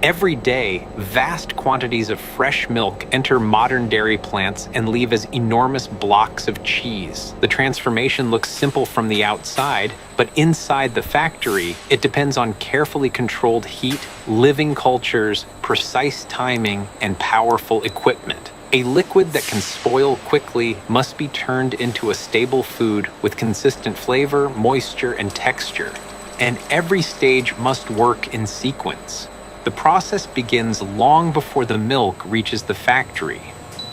Every day, vast quantities of fresh milk enter modern dairy plants and leave as enormous blocks of cheese. The transformation looks simple from the outside, but inside the factory, it depends on carefully controlled heat, living cultures, precise timing, and powerful equipment. A liquid that can spoil quickly must be turned into a stable food with consistent flavor, moisture, and texture. And every stage must work in sequence. The process begins long before the milk reaches the factory.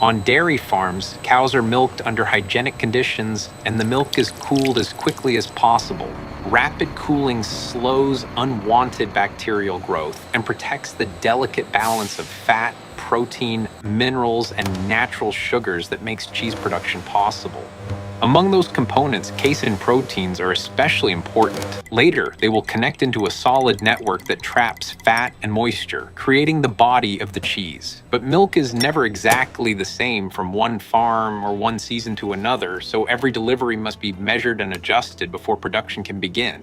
On dairy farms, cows are milked under hygienic conditions, and the milk is cooled as quickly as possible. Rapid cooling slows unwanted bacterial growth and protects the delicate balance of fat, protein, minerals, and natural sugars that makes cheese production possible. Among those components, casein proteins are especially important. Later, they will connect into a solid network that traps fat and moisture, creating the body of the cheese. But milk is never exactly the same from one farm or one season to another, so every delivery must be measured and adjusted before production can begin.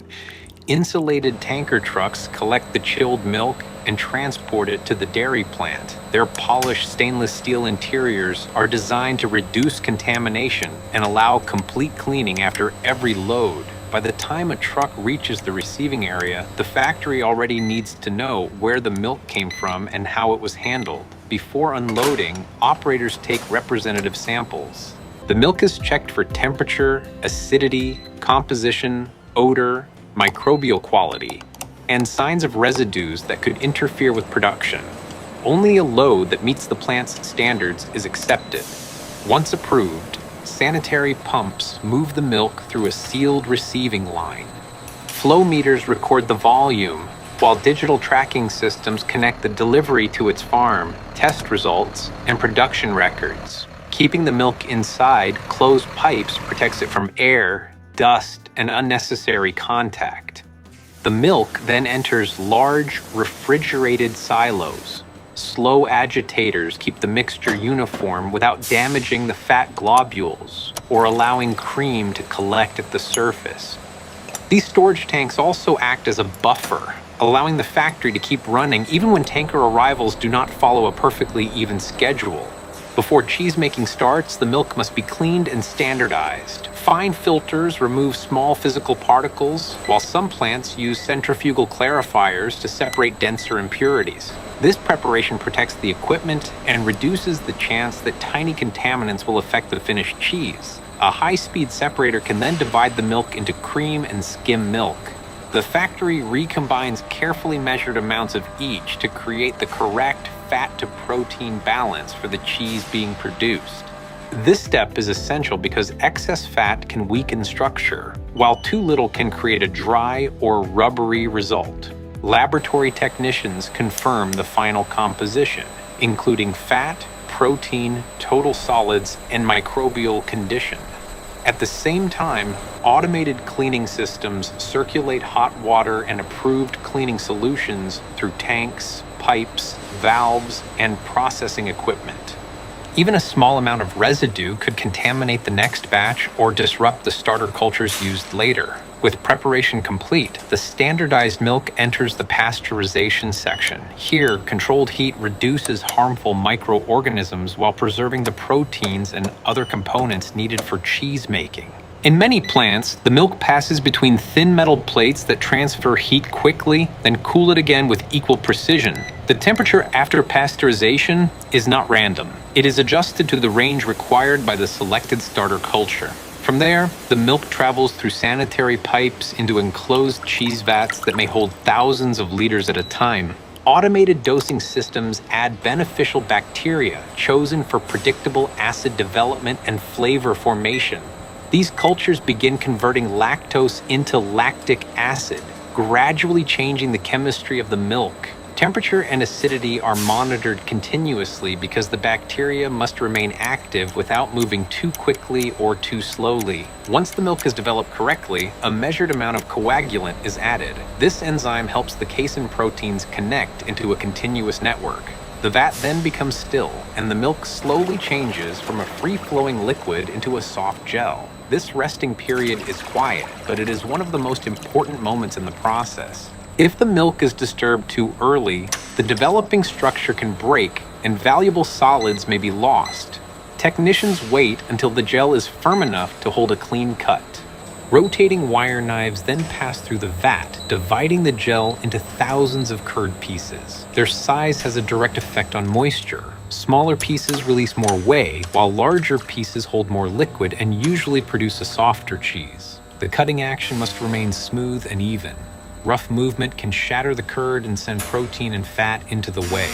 Insulated tanker trucks collect the chilled milk and transport it to the dairy plant. Their polished stainless steel interiors are designed to reduce contamination and allow complete cleaning after every load. By the time a truck reaches the receiving area, the factory already needs to know where the milk came from and how it was handled. Before unloading, operators take representative samples. The milk is checked for temperature, acidity, composition, odor, microbial quality, and signs of residues that could interfere with production. Only a load that meets the plant's standards is accepted. Once approved, sanitary pumps move the milk through a sealed receiving line. Flow meters record the volume, while digital tracking systems connect the delivery to its farm, test results, and production records. Keeping the milk inside closed pipes protects it from air, dust, and unnecessary contact. The milk then enters large, refrigerated silos. Slow agitators keep the mixture uniform without damaging the fat globules or allowing cream to collect at the surface. These storage tanks also act as a buffer, allowing the factory to keep running even when tanker arrivals do not follow a perfectly even schedule. Before cheese-making starts, the milk must be cleaned and standardized. Fine filters remove small physical particles, while some plants use centrifugal clarifiers to separate denser impurities. This preparation protects the equipment and reduces the chance that tiny contaminants will affect the finished cheese. A high-speed separator can then divide the milk into cream and skim milk. The factory recombines carefully measured amounts of each to create the correct fat-to-protein balance for the cheese being produced. This step is essential because excess fat can weaken structure, while too little can create a dry or rubbery result. Laboratory technicians confirm the final composition, including fat, protein, total solids, and microbial condition. At the same time, automated cleaning systems circulate hot water and approved cleaning solutions through tanks, pipes, valves, and processing equipment. Even a small amount of residue could contaminate the next batch or disrupt the starter cultures used later. With preparation complete, the standardized milk enters the pasteurization section. Here, controlled heat reduces harmful microorganisms while preserving the proteins and other components needed for cheese making. In many plants, the milk passes between thin metal plates that transfer heat quickly, then cool it again with equal precision. The temperature after pasteurization is not random. It is adjusted to the range required by the selected starter culture. From there, the milk travels through sanitary pipes into enclosed cheese vats that may hold thousands of liters at a time. Automated dosing systems add beneficial bacteria chosen for predictable acid development and flavor formation. These cultures begin converting lactose into lactic acid, gradually changing the chemistry of the milk. Temperature and acidity are monitored continuously because the bacteria must remain active without moving too quickly or too slowly. Once the milk is developed correctly, a measured amount of coagulant is added. This enzyme helps the casein proteins connect into a continuous network. The vat then becomes still, and the milk slowly changes from a free-flowing liquid into a soft gel. This resting period is quiet, but it is one of the most important moments in the process. If the milk is disturbed too early, the developing structure can break and valuable solids may be lost. Technicians wait until the gel is firm enough to hold a clean cut. Rotating wire knives then pass through the vat, dividing the gel into thousands of curd pieces. Their size has a direct effect on moisture. Smaller pieces release more whey, while larger pieces hold more liquid and usually produce a softer cheese. The cutting action must remain smooth and even. Rough movement can shatter the curd and send protein and fat into the whey.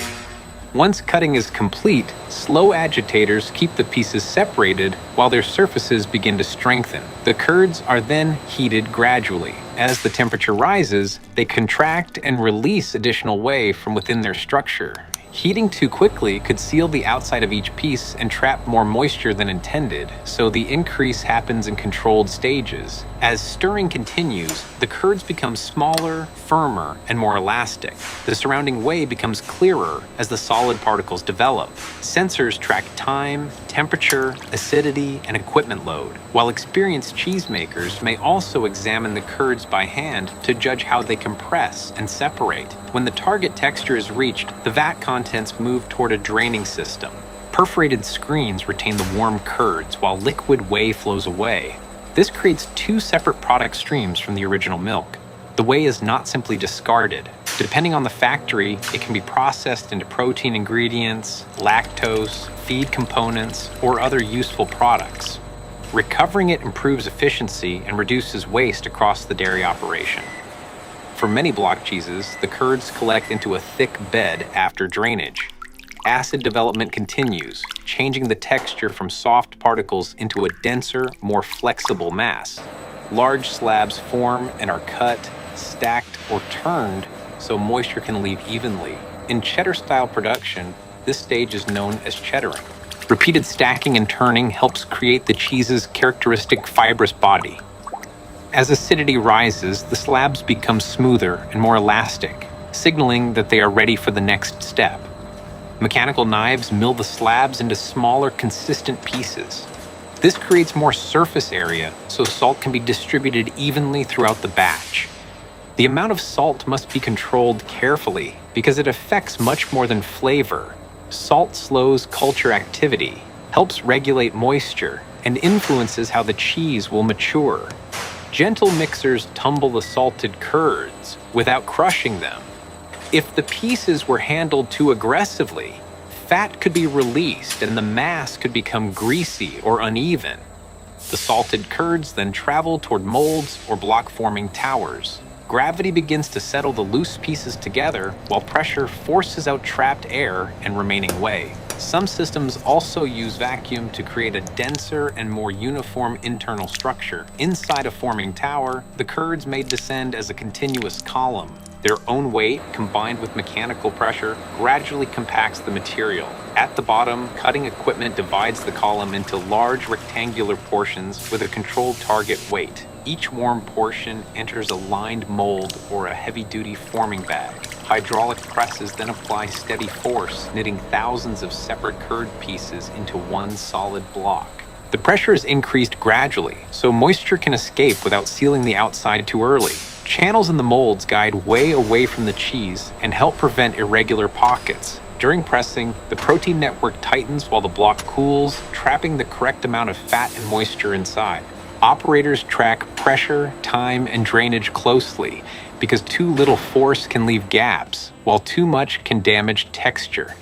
Once cutting is complete, slow agitators keep the pieces separated while their surfaces begin to strengthen. The curds are then heated gradually. As the temperature rises, they contract and release additional whey from within their structure. Heating too quickly could seal the outside of each piece and trap more moisture than intended, so the increase happens in controlled stages. As stirring continues, the curds become smaller, firmer, and more elastic. The surrounding whey becomes clearer as the solid particles develop. Sensors track time, temperature, acidity, and equipment load, while experienced cheesemakers may also examine the curds by hand to judge how they compress and separate. When the target texture is reached, the vat contents move toward a draining system. Perforated screens retain the warm curds while liquid whey flows away. This creates two separate product streams from the original milk. The whey is not simply discarded. Depending on the factory, it can be processed into protein ingredients, lactose, feed components, or other useful products. Recovering it improves efficiency and reduces waste across the dairy operation. For many block cheeses, the curds collect into a thick bed after drainage. Acid development continues, changing the texture from soft particles into a denser, more flexible mass. Large slabs form and are cut, stacked, or turned so moisture can leave evenly. In cheddar-style production, this stage is known as cheddaring. Repeated stacking and turning helps create the cheese's characteristic fibrous body. As acidity rises, the slabs become smoother and more elastic, signaling that they are ready for the next step. Mechanical knives mill the slabs into smaller, consistent pieces. This creates more surface area, so salt can be distributed evenly throughout the batch. The amount of salt must be controlled carefully because it affects much more than flavor. Salt slows culture activity, helps regulate moisture, and influences how the cheese will mature. Gentle mixers tumble the salted curds without crushing them. If the pieces were handled too aggressively, fat could be released and the mass could become greasy or uneven. The salted curds then travel toward molds or block-forming towers. Gravity begins to settle the loose pieces together while pressure forces out trapped air and remaining whey. Some systems also use vacuum to create a denser and more uniform internal structure. Inside a forming tower, the curds may descend as a continuous column. Their own weight, combined with mechanical pressure, gradually compacts the material. At the bottom, cutting equipment divides the column into large rectangular portions with a controlled target weight. Each warm portion enters a lined mold or a heavy-duty forming bag. Hydraulic presses then apply steady force, knitting thousands of separate curd pieces into one solid block. The pressure is increased gradually, so moisture can escape without sealing the outside too early. Channels in the molds guide whey away from the cheese and help prevent irregular pockets. During pressing, the protein network tightens while the block cools, trapping the correct amount of fat and moisture inside. Operators track pressure, time, and drainage closely because too little force can leave gaps, while too much can damage texture.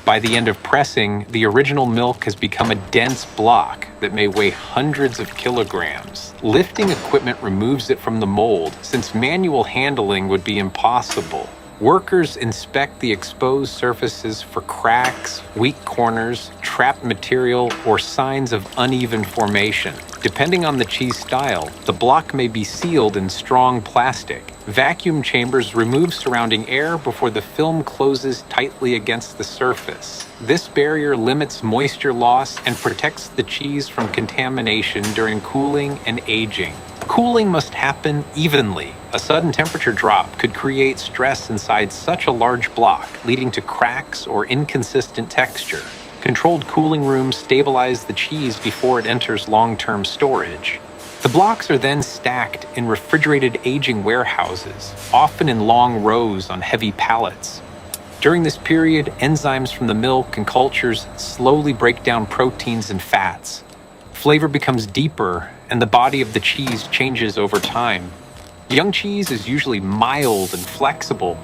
By the end of pressing, the original milk has become a dense block that may weigh hundreds of kilograms. Lifting equipment removes it from the mold, since manual handling would be impossible. Workers inspect the exposed surfaces for cracks, weak corners, trapped material, or signs of uneven formation. Depending on the cheese style, the block may be sealed in strong plastic. Vacuum chambers remove surrounding air before the film closes tightly against the surface. This barrier limits moisture loss and protects the cheese from contamination during cooling and aging. Cooling must happen evenly. A sudden temperature drop could create stress inside such a large block, leading to cracks or inconsistent texture. Controlled cooling rooms stabilize the cheese before it enters long-term storage. The blocks are then stacked in refrigerated aging warehouses, often in long rows on heavy pallets. During this period, enzymes from the milk and cultures slowly break down proteins and fats. Flavor becomes deeper, and the body of the cheese changes over time. Young cheese is usually mild and flexible.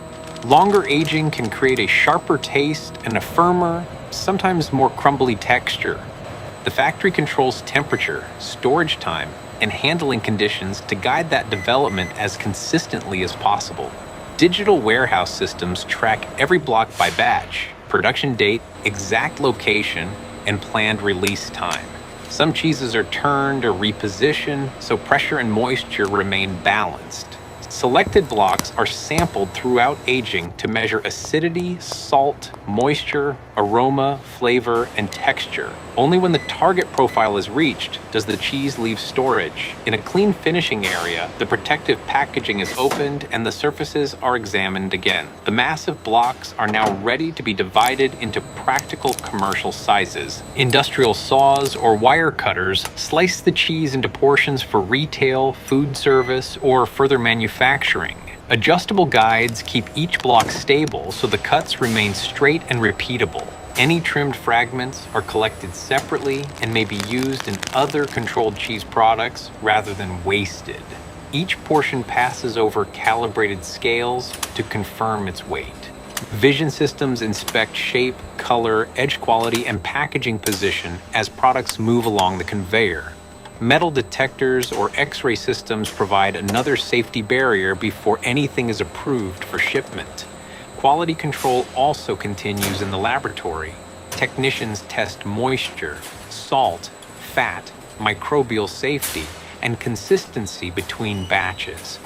Longer aging can create a sharper taste and a firmer, sometimes more crumbly texture. The factory controls temperature, storage time, and handling conditions to guide that development as consistently as possible. Digital warehouse systems track every block by batch, production date, exact location, and planned release time. Some cheeses are turned or repositioned so pressure and moisture remain balanced. Selected blocks are sampled throughout aging to measure acidity, salt, moisture, aroma, flavor, and texture. Only when the target profile is reached does the cheese leave storage. In a clean finishing area, the protective packaging is opened and the surfaces are examined again. The massive blocks are now ready to be divided into practical commercial sizes. Industrial saws or wire cutters slice the cheese into portions for retail, food service, or further manufacturing. Adjustable guides keep each block stable so the cuts remain straight and repeatable. Any trimmed fragments are collected separately and may be used in other controlled cheese products rather than wasted. Each portion passes over calibrated scales to confirm its weight. Vision systems inspect shape, color, edge quality, and packaging position as products move along the conveyor. Metal detectors or X-ray systems provide another safety barrier before anything is approved for shipment. Quality control also continues in the laboratory. Technicians test moisture, salt, fat, microbial safety, and consistency between batches.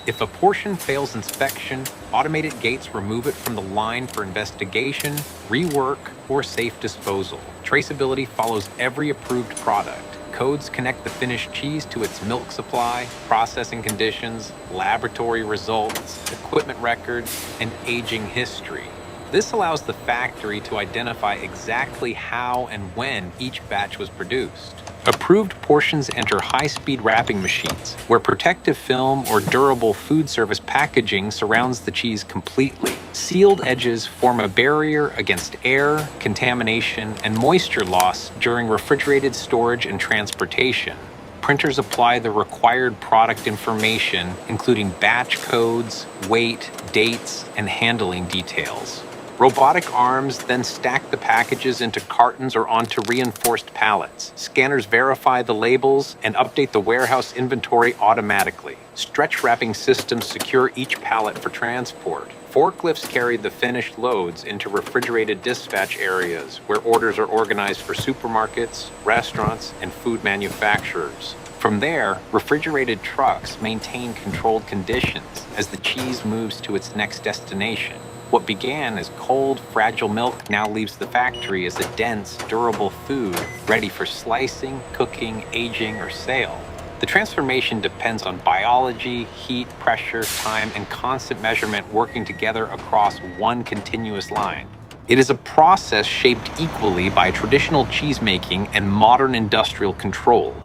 If a portion fails inspection, automated gates remove it from the line for investigation, rework, or safe disposal. Traceability follows every approved product. Codes connect the finished cheese to its milk supply, processing conditions, laboratory results, equipment records, and aging history. This allows the factory to identify exactly how and when each batch was produced. Approved portions enter high-speed wrapping machines, where protective film or durable food service packaging surrounds the cheese completely. Sealed edges form a barrier against air, contamination, and moisture loss during refrigerated storage and transportation. Printers apply the required product information, including batch codes, weight, dates, and handling details. Robotic arms then stack the packages into cartons or onto reinforced pallets. Scanners verify the labels and update the warehouse inventory automatically. Stretch wrapping systems secure each pallet for transport. Forklifts carry the finished loads into refrigerated dispatch areas where orders are organized for supermarkets, restaurants, and food manufacturers. From there, refrigerated trucks maintain controlled conditions as the cheese moves to its next destination. What began as cold, fragile milk now leaves the factory as a dense, durable food ready for slicing, cooking, aging, or sale. The transformation depends on biology, heat, pressure, time, and constant measurement working together across one continuous line. It is a process shaped equally by traditional cheesemaking and modern industrial control.